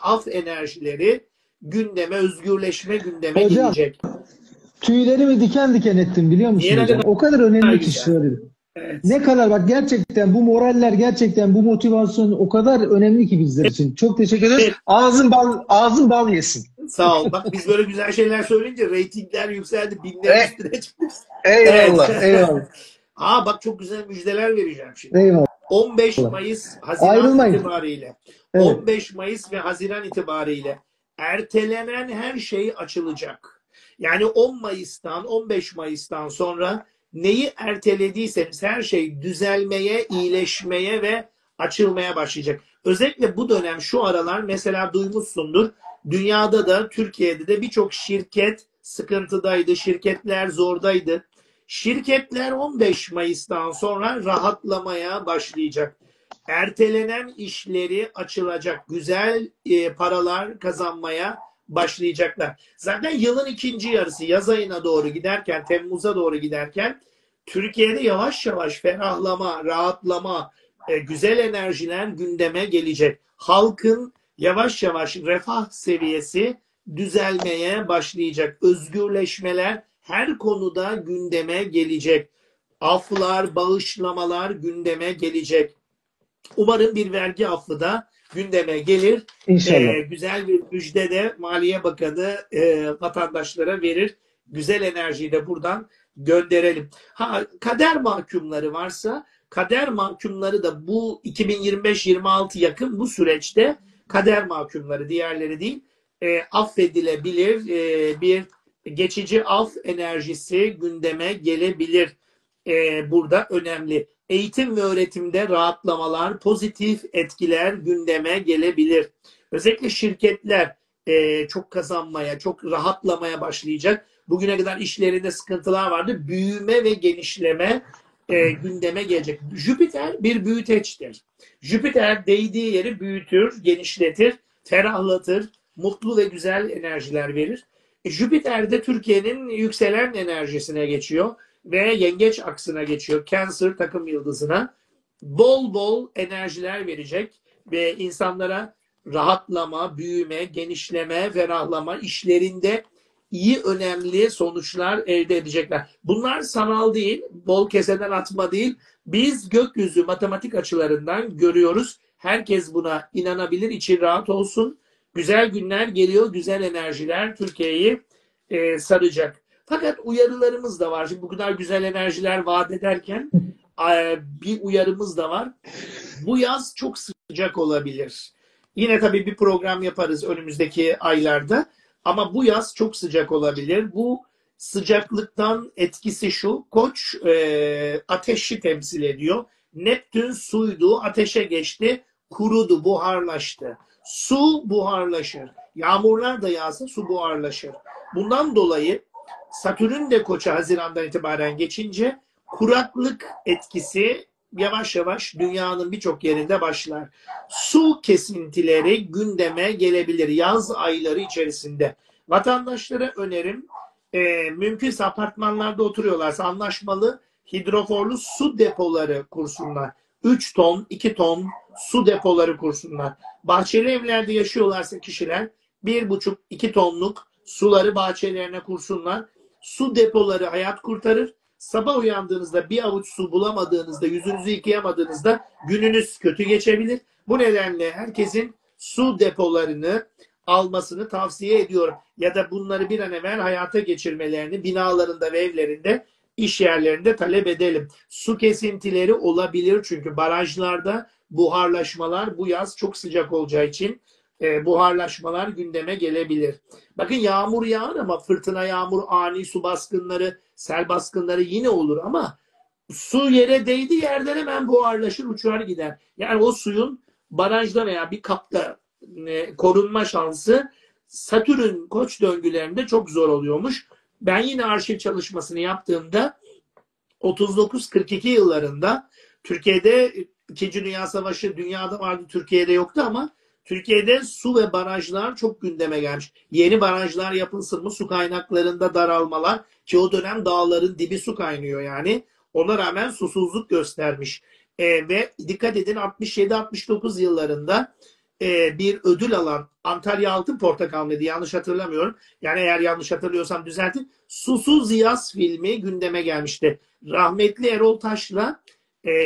af enerjileri gündeme, özgürleşme gündeme Hocam, gelecek. tüylerimi diken diken ettim, biliyor musun Niye, ne hocam? kadar O kadar önemli ki güzel. söyleyeyim. Evet. Ne kadar, bak, gerçekten bu moraller, gerçekten bu motivasyon o kadar önemli ki bizler için. Çok teşekkür ederiz. Evet. Ağzın bal yesin. Sağ ol. Bak biz böyle güzel şeyler söyleyince reytingler yükseldi. Binlerin üstüne çıktı. Eyvallah, Evet. eyvallah, Bak çok güzel müjdeler vereceğim şimdi. eyvallah. 15 Mayıs, Haziran Ayrılmayın. itibariyle. Evet. 15 Mayıs ve Haziran itibariyle ertelenen her şey açılacak. Yani 10 Mayıs'tan 15 Mayıs'tan sonra neyi ertelediyseniz her şey düzelmeye, iyileşmeye ve açılmaya başlayacak. Özellikle bu dönem, şu aralar mesela duymuşsundur. Dünyada da Türkiye'de de birçok şirket sıkıntıdaydı. Şirketler zordaydı. Şirketler 15 Mayıs'tan sonra rahatlamaya başlayacak. Ertelenen işleri açılacak. Güzel paralar kazanmaya başlayacaklar. Zaten yılın ikinci yarısı, yaz ayına doğru giderken, Temmuz'a doğru giderken Türkiye'de yavaş yavaş ferahlama, rahatlama, güzel enerjiler gündeme gelecek. Halkın yavaş yavaş refah seviyesi düzelmeye başlayacak. Özgürleşmeler her konuda gündeme gelecek. Aflar, bağışlamalar gündeme gelecek. Umarım bir vergi affı da gündeme gelir. İnşallah. Güzel bir müjde de Maliye Bakanı vatandaşlara verir. Güzel enerjiyi de buradan gönderelim. Kader mahkumları varsa, kader mahkumları da bu 2025-26 yakın bu süreçte kader mahkumları, diğerleri değil, affedilebilir, bir geçici af enerjisi gündeme gelebilir. Burada önemli. Eğitim ve öğretimde rahatlamalar, pozitif etkiler gündeme gelebilir. Özellikle şirketler çok kazanmaya, çok rahatlamaya başlayacak. Bugüne kadar işlerinde sıkıntılar vardı. Büyüme ve genişleme gündeme gelecek. Jüpiter bir büyüteçtir. Jüpiter değdiği yeri büyütür, genişletir, ferahlatır, mutlu ve güzel enerjiler verir. Jüpiter de Türkiye'nin yükselen enerjisine geçiyor ve yengeç aksına geçiyor. Cancer takım yıldızına. Bol bol enerjiler verecek ve insanlara rahatlama, büyüme, genişleme, ferahlama, işlerinde iyi, önemli sonuçlar elde edecekler. Bunlar sanal değil, bol keseden atma değil. Biz gökyüzü matematik açılarından görüyoruz. Herkes buna inanabilir, içi rahat olsun. Güzel günler geliyor, güzel enerjiler Türkiye'yi saracak. Fakat uyarılarımız da var. Şimdi bu kadar güzel enerjiler vaat ederken bir uyarımız da var. Bu yaz çok sıcak olabilir. Yine tabii bir program yaparız önümüzdeki aylarda. Ama bu yaz çok sıcak olabilir. Bu sıcaklıktan etkisi şu. Koç ateşi temsil ediyor. Neptün suydu, ateşe geçti, kurudu, buharlaştı. Su buharlaşır. Yağmurlar da yağsa su buharlaşır. Bundan dolayı Satürn de Koç'a Haziran'dan itibaren geçince kuraklık etkisi yavaş yavaş dünyanın birçok yerinde başlar. Su kesintileri gündeme gelebilir yaz ayları içerisinde. Vatandaşlara önerim, mümkünse apartmanlarda oturuyorlarsa anlaşmalı hidroforlu su depoları kursunlar. 3 ton, 2 ton su depoları kursunlar. Bahçeli evlerde yaşıyorlarsa kişiler 1,5-2 tonluk suları bahçelerine kursunlar. Su depoları hayat kurtarır. Sabah uyandığınızda bir avuç su bulamadığınızda, yüzünüzü yıkayamadığınızda gününüz kötü geçebilir. Bu nedenle herkesin su depolarını almasını tavsiye ediyorum. Ya da bunları bir an evvel hayata geçirmelerini binalarında ve evlerinde, iş yerlerinde talep edelim. Su kesintileri olabilir çünkü barajlarda buharlaşmalar bu yaz çok sıcak olacağı için buharlaşmalar gündeme gelebilir. Bakın yağmur yağar ama fırtına yağmur, ani su baskınları, sel baskınları yine olur ama su yere değdi yerden hemen buharlaşır, uçar gider. Yani o suyun barajda veya bir kapta korunma şansı Satürn Koç döngülerinde çok zor oluyormuş. Ben yine arşiv çalışmasını yaptığımda 39-42 yıllarında Türkiye'de İkinci Dünya Savaşı dünyada vardı, Türkiye'de yoktu ama Türkiye'de su ve barajlar çok gündeme gelmiş. Yeni barajlar yapılsın mı? Su kaynaklarında daralmalar ki o dönem dağların dibi su kaynıyor yani. Ona rağmen susuzluk göstermiş. Ve dikkat edin 67-69 yıllarında bir ödül alan Antalya Altın Portakal mıydı? Yanlış hatırlamıyorum. Yani eğer yanlış hatırlıyorsam düzeltin. Susuz Yaz filmi gündeme gelmişti. Rahmetli Erol Taş'la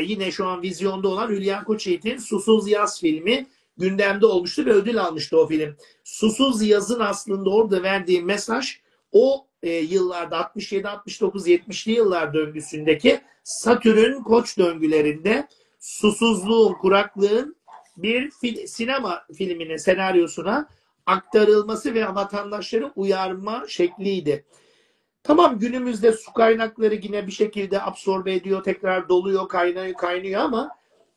yine şu an vizyonda olan Hülya Koçyiğit'in Susuz Yaz filmi gündemde olmuştu ve ödül almıştı o film. Susuz Yaz'ın aslında orada verdiği mesaj o yıllarda 67, 69, 70'li yıllar döngüsündeki Satürn Koç döngülerinde susuzluğun, kuraklığın bir sinema filminin senaryosuna aktarılması ve vatandaşları uyarma şekliydi. Tamam günümüzde su kaynakları yine bir şekilde absorbe ediyor, tekrar doluyor, kaynıyor ama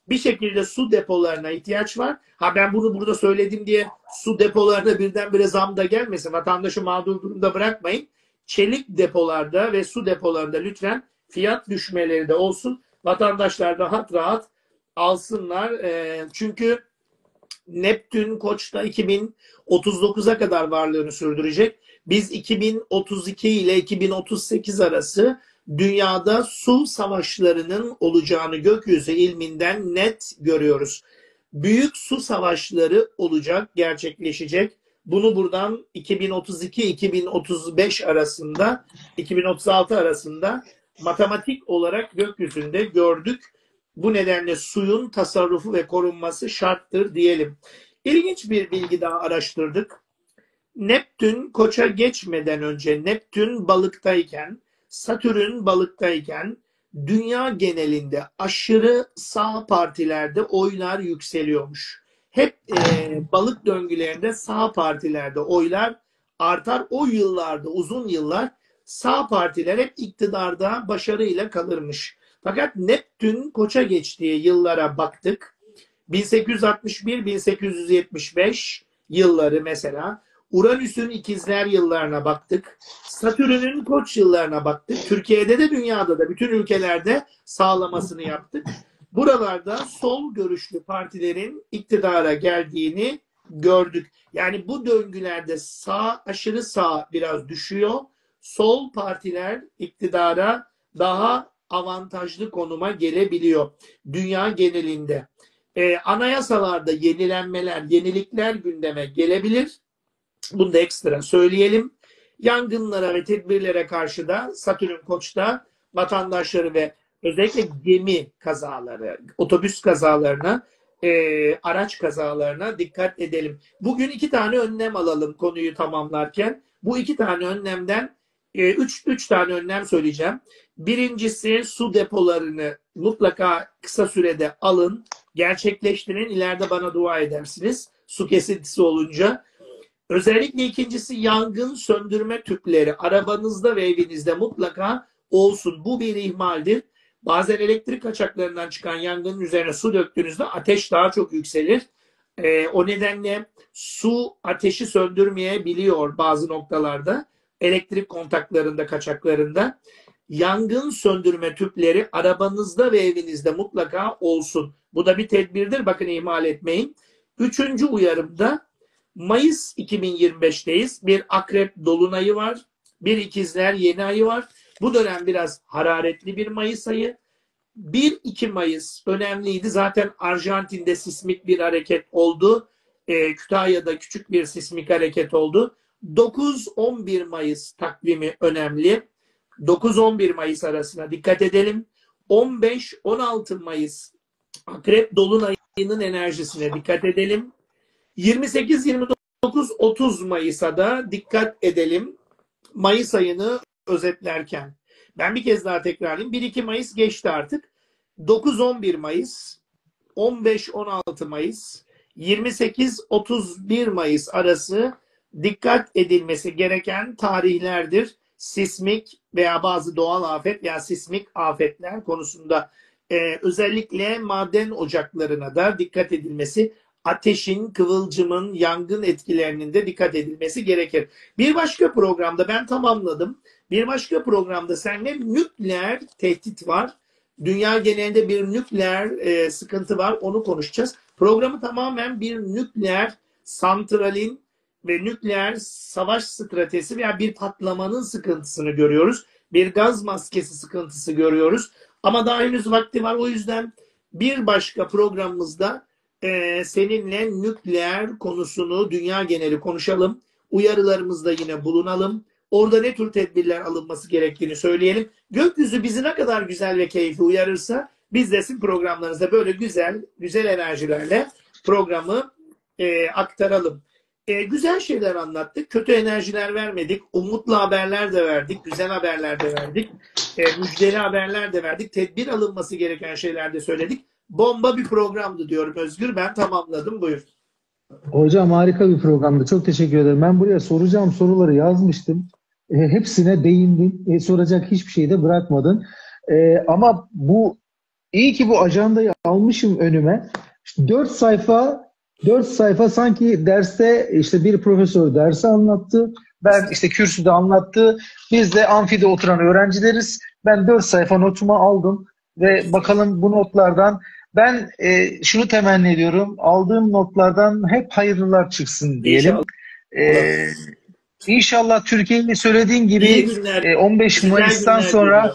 bir şekilde su depolarına ihtiyaç var. Ha ben bunu burada söyledim diye su depolarına birdenbire zam da gelmesin. Vatandaşı mağdur durumda bırakmayın. Çelik depolarda ve su depolarında lütfen fiyat düşmeleri de olsun. Vatandaşlar rahat rahat alsınlar. Çünkü Neptün Koç'ta 2039'a kadar varlığını sürdürecek. Biz 2032 ile 2038 arası dünyada su savaşlarının olacağını gökyüzü ilminden net görüyoruz. Büyük su savaşları olacak, gerçekleşecek. Bunu buradan 2032-2035 arasında, 2036 arasında matematik olarak gökyüzünde gördük. Bu nedenle suyun tasarrufu ve korunması şarttır diyelim. İlginç bir bilgi daha araştırdık. Neptün Koç'a geçmeden önce Neptün balıktayken, Satürn balıktayken dünya genelinde aşırı sağ partilerde oylar yükseliyormuş. Hep balık döngülerinde sağ partilerde oylar artar. O yıllarda uzun yıllar sağ partiler hep iktidarda başarıyla kalırmış. Fakat Neptün Koç'a geçtiği yıllara baktık. 1861-1875 yılları mesela. Uranüs'ün ikizler yıllarına baktık. Satürn'ün Koç yıllarına baktık. Türkiye'de de dünyada da bütün ülkelerde sağlamasını yaptık. Buralarda sol görüşlü partilerin iktidara geldiğini gördük. Yani bu döngülerde sağ, aşırı sağ biraz düşüyor. Sol partiler iktidara daha avantajlı konuma gelebiliyor. Dünya genelinde. Anayasalarda yenilenmeler, yenilikler gündeme gelebilir. Bunu da ekstra söyleyelim. Yangınlara ve tedbirlere karşı da Satürn Koç'ta vatandaşları ve özellikle gemi kazaları, otobüs kazalarına, araç kazalarına dikkat edelim. Bugün 2 tane önlem alalım konuyu tamamlarken. Bu 2 tane önlemden 3 tane önlem söyleyeceğim. Birincisi su depolarını mutlaka kısa sürede alın, gerçekleştirin. İleride bana dua edersiniz su kesintisi olunca. Özellikle ikincisi yangın söndürme tüpleri arabanızda ve evinizde mutlaka olsun. Bu bir ihmaldir. Bazen elektrik kaçaklarından çıkan yangının üzerine su döktüğünüzde ateş daha çok yükselir. O nedenle su ateşi söndürmeyebiliyor bazı noktalarda. Elektrik kontaklarında, kaçaklarında. Yangın söndürme tüpleri arabanızda ve evinizde mutlaka olsun. Bu da bir tedbirdir. Bakın ihmal etmeyin. Üçüncü uyarımda Mayıs 2025'teyiz. Bir akrep dolunayı var. Bir ikizler yeni ayı var. Bu dönem biraz hararetli bir Mayıs ayı. 1-2 Mayıs önemliydi. Zaten Arjantin'de sismik bir hareket oldu. Kütahya'da küçük bir sismik hareket oldu. 9-11 Mayıs takvimi önemli. 9-11 Mayıs arasına dikkat edelim. 15-16 Mayıs akrep dolunayının enerjisine dikkat edelim. 28-29-30 Mayıs'a da dikkat edelim. Mayıs ayını özetlerken. Ben bir kez daha tekrarlayayım. 1-2 Mayıs geçti artık. 9-11 Mayıs, 15-16 Mayıs, 28-31 Mayıs arası dikkat edilmesi gereken tarihlerdir. Sismik veya bazı doğal afet veya sismik afetler konusunda özellikle maden ocaklarına da dikkat edilmesi, ateşin, kıvılcımın, yangın etkilerinin de dikkat edilmesi gerekir. Bir başka programda ben tamamladım. Bir başka programda seninle nükleer tehdit var. Dünya genelinde bir nükleer sıkıntı var. Onu konuşacağız. Programı tamamen bir nükleer santralin ve nükleer savaş stratejisi veya bir patlamanın sıkıntısını görüyoruz. Bir gaz maskesi sıkıntısı görüyoruz. Ama daha henüz vakti var. O yüzden bir başka programımızda seninle nükleer konusunu dünya geneli konuşalım. Uyarılarımızda yine bulunalım. Orada ne tür tedbirler alınması gerektiğini söyleyelim. Gökyüzü bizi ne kadar güzel ve keyifli uyarırsa biz de sizin programlarınızda böyle güzel enerjilerle programı aktaralım. Güzel şeyler anlattık. Kötü enerjiler vermedik. Umutlu haberler de verdik. Güzel haberler de verdik. Müjdeli haberler de verdik. Tedbir alınması gereken şeyler de söyledik. Bomba bir programdı diyorum Özgür. Ben tamamladım. Buyur. Hocam harika bir programdı. Çok teşekkür ederim. Ben buraya soracağım soruları yazmıştım. Hepsine değindin. Soracak hiçbir şey de bırakmadın. Ama iyi ki bu ajandayı almışım önüme. İşte 4 sayfa sanki derste işte bir profesör dersi anlattı. Ben işte kürsüde anlattı. Biz de amfide oturan öğrencileriz. Ben 4 sayfa notumu aldım ve bakalım bu notlardan ben şunu temenni ediyorum. Aldığım notlardan hep hayırlılar çıksın diyelim. İnşallah Türkiye'nin söylediğin gibi 15 Mayıs'tan sonra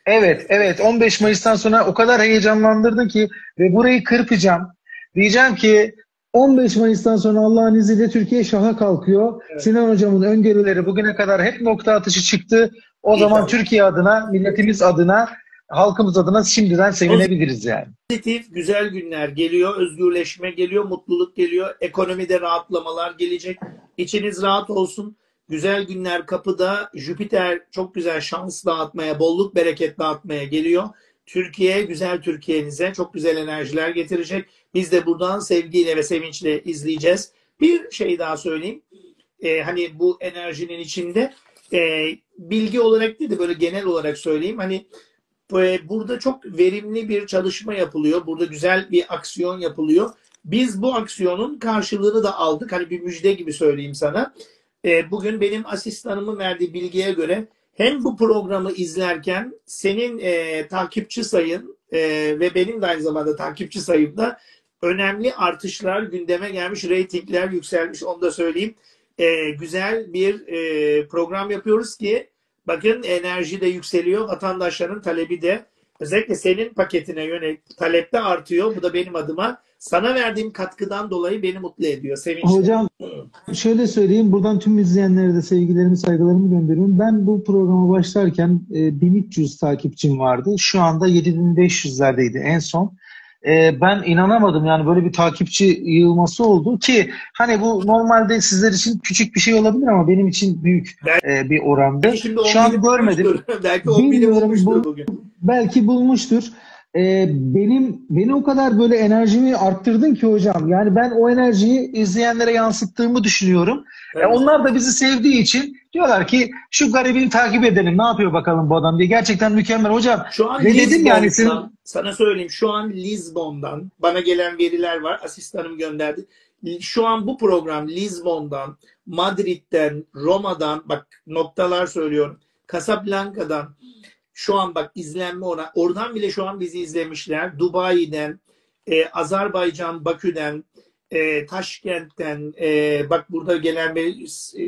evet 15 Mayıs'tan sonra o kadar heyecanlandırdın ki ve burayı kırpacağım. Diyeceğim ki 15 Mayıs'tan sonra Allah'ın izniyle Türkiye şaha kalkıyor. Evet. Sinan hocamın öngörüleri bugüne kadar hep nokta atışı çıktı. O zaman Türkiye adına, milletimiz adına, halkımız adına şimdiden sevinebiliriz yani. Pozitif, güzel günler geliyor. Özgürleşme geliyor, mutluluk geliyor. Ekonomide rahatlamalar gelecek. İçiniz rahat olsun. Güzel günler kapıda. Jüpiter çok güzel şans dağıtmaya, bolluk bereket dağıtmaya geliyor. Türkiye, güzel Türkiye'nize çok güzel enerjiler getirecek. Biz de buradan sevgiyle ve sevinçle izleyeceğiz. Bir şey daha söyleyeyim. Hani bu enerjinin içinde bilgi olarak değil de böyle genel olarak söyleyeyim. Hani burada çok verimli bir çalışma yapılıyor. Burada güzel bir aksiyon yapılıyor. Biz bu aksiyonun karşılığını da aldık. Hani bir müjde gibi söyleyeyim sana. Bugün benim asistanımın verdiği bilgiye göre hem bu programı izlerken senin takipçi sayın ve benim de aynı zamanda takipçi sayımda önemli artışlar gündeme gelmiş, reytingler yükselmiş, onu da söyleyeyim. Güzel bir program yapıyoruz ki bakın enerji de yükseliyor, vatandaşların talebi de özellikle senin paketine yönelik talepte artıyor. Bu da benim adıma sana verdiğim katkıdan dolayı beni mutlu ediyor. Sevinçli. Hocam şöyle söyleyeyim, buradan tüm izleyenlere de sevgilerimi, saygılarımı gönderiyorum. Ben bu programa başlarken 1300 takipçim vardı. Şu anda 7500'lerdeydi en son. Ben inanamadım yani böyle bir takipçi yığılması oldu ki hani bu normalde sizler için küçük bir şey olabilir ama benim için büyük bir orandı. Şu an görmedim. Belki 10.000'i bulmuştur bugün. Belki bulmuştur. Beni o kadar böyle enerjimi arttırdın ki hocam. Yani ben o enerjiyi izleyenlere yansıttığımı düşünüyorum. Evet. Onlar da bizi sevdiği için diyorlar ki şu garibini takip edelim. Ne yapıyor bakalım bu adam diye. Gerçekten mükemmel hocam. Şu an sana söyleyeyim. Şu an Lizbon'dan bana gelen veriler var. Asistanım gönderdi. Şu an bu program Lizbon'dan, Madrid'den, Roma'dan, bak noktalar söylüyorum. Casablanca'dan, şu an bak izlenme oradan bile şu an bizi izlemişler. Dubai'den, Azerbaycan, Bakü'den, Taşkent'ten, bak burada gelen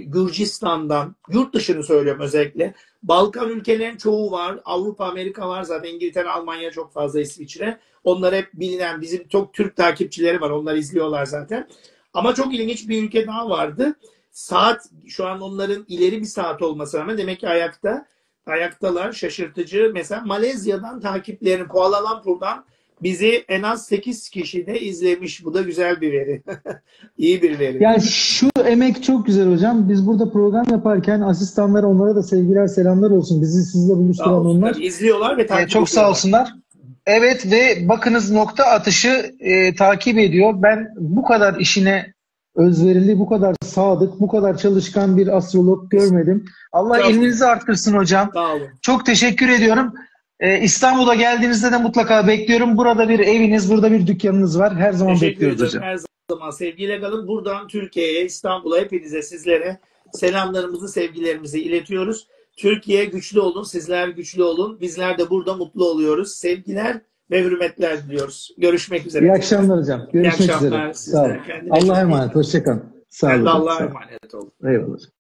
Gürcistan'dan, yurt dışını söylüyorum özellikle. Balkan ülkelerin çoğu var. Avrupa, Amerika var zaten. İngiltere, Almanya çok fazla, İsviçre. Onlar hep bilinen, bizim çok Türk takipçileri var. Onlar izliyorlar zaten. Ama çok ilginç bir ülke daha vardı. Saat, şu an onların ileri bir saat olmasına rağmen demek ki ayaktalar, şaşırtıcı. Mesela Malezya'dan takiplerini, Kuala Lumpur'dan bizi en az 8 kişi de izlemiş. Bu da güzel bir veri. İyi bir veri. Yani şu emek çok güzel hocam. Biz burada program yaparken asistanlara, onlara da sevgiler, selamlar olsun. Bizi sizle buluşturan onlar. İzliyorlar ve takip çok sağ olsunlar. Evet ve bakınız nokta atışı takip ediyor. Ben bu kadar işine özverili, bu kadar sadık, bu kadar çalışkan bir astrolog görmedim. Allah ilminizi arttırsın hocam. Sağ olun. Çok teşekkür ediyorum. İstanbul'a geldiğinizde de mutlaka bekliyorum. Burada bir eviniz, burada bir dükkanınız var. Her zaman bekliyoruz hocam. Her zaman sevgiyle kalın. Buradan Türkiye'ye, İstanbul'a, hepinize, sizlere selamlarımızı, sevgilerimizi iletiyoruz. Türkiye güçlü olun, sizler güçlü olun. Bizler de burada mutlu oluyoruz. Sevgiler, ve hürmetler diliyoruz. Görüşmek üzere. İyi akşamlar hocam. Görüşmek akşamlar üzere. size. Sağ olun. Kendine çok Allah'a iyi emanet. Hoşça kalın. Sağ Sen olun de hocam. Allah'a Sağ olun. emanet ol. Eyvallah.